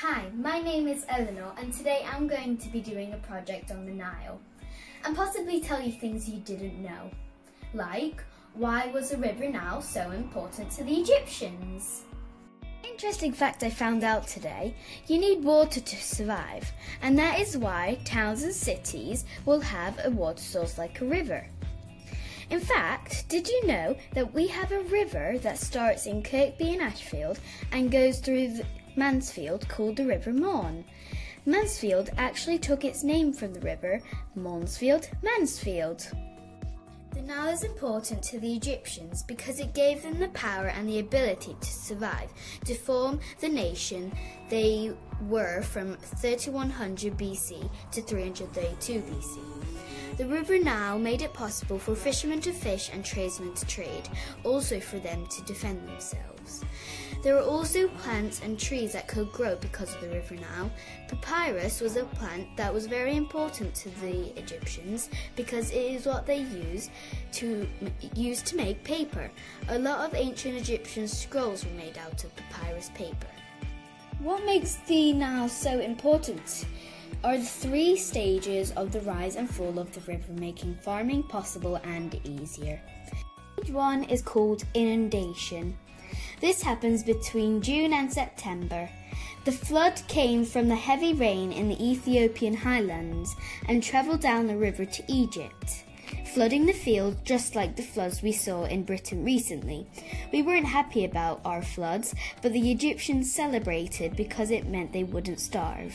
Hi, my name is Eleanor and today I'm going to be doing a project on the Nile and possibly tell you things you didn't know, like why was the River Nile so important to the Egyptians? Interesting fact I found out today, you need water to survive, and that is why towns and cities will have a water source like a river. In fact, did you know that we have a river that starts in Kirkby and Ashfield and goes through Mansfield called the River Mon? Mansfield actually took its name from the river Mansfield. The Nile is important to the Egyptians because it gave them the power and the ability to survive, to form the nation they were from 3100 BC to 332 BC. The River Nile made it possible for fishermen to fish and tradesmen to trade, also for them to defend themselves. There were also plants and trees that could grow because of the River Nile. Papyrus was a plant that was very important to the Egyptians because it is what they used to make paper. A lot of ancient Egyptian scrolls were made out of papyrus paper. What makes the Nile so important are the 3 stages of the rise and fall of the river, making farming possible and easier. Stage 1 is called inundation. This happens between June and September. The flood came from the heavy rain in the Ethiopian highlands and travelled down the river to Egypt, flooding the field just like the floods we saw in Britain recently. We weren't happy about our floods, but the Egyptians celebrated because it meant they wouldn't starve.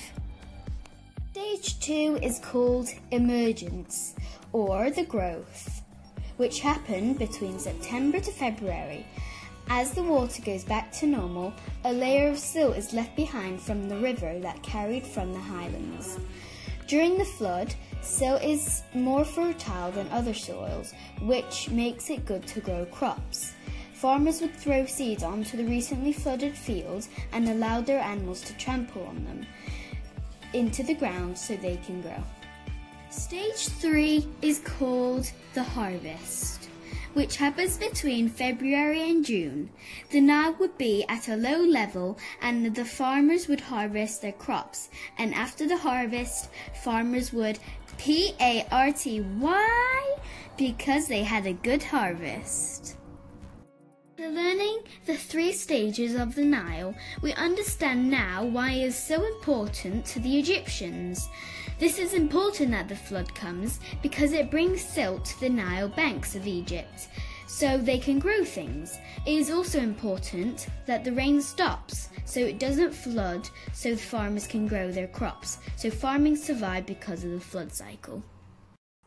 Stage 2 is called emergence, or the growth, which happened between September to February. As the water goes back to normal, a layer of silt is left behind from the river that carried from the highlands. During the flood, silt is more fertile than other soils, which makes it good to grow crops. Farmers would throw seeds onto the recently flooded fields and allow their animals to trample on them into the ground so they can grow. Stage 3 is called the harvest, which happens between February and June. The Nile would be at a low level and the farmers would harvest their crops, and after the harvest, farmers would party because they had a good harvest. After learning the 3 stages of the Nile, we understand now why it is so important to the Egyptians. This is important that the flood comes because it brings silt to the Nile banks of Egypt so they can grow things. It is also important that the rain stops so it doesn't flood so the farmers can grow their crops, so farming survived because of the flood cycle.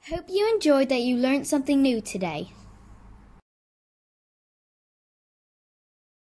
Hope you enjoyed that you learned something new today.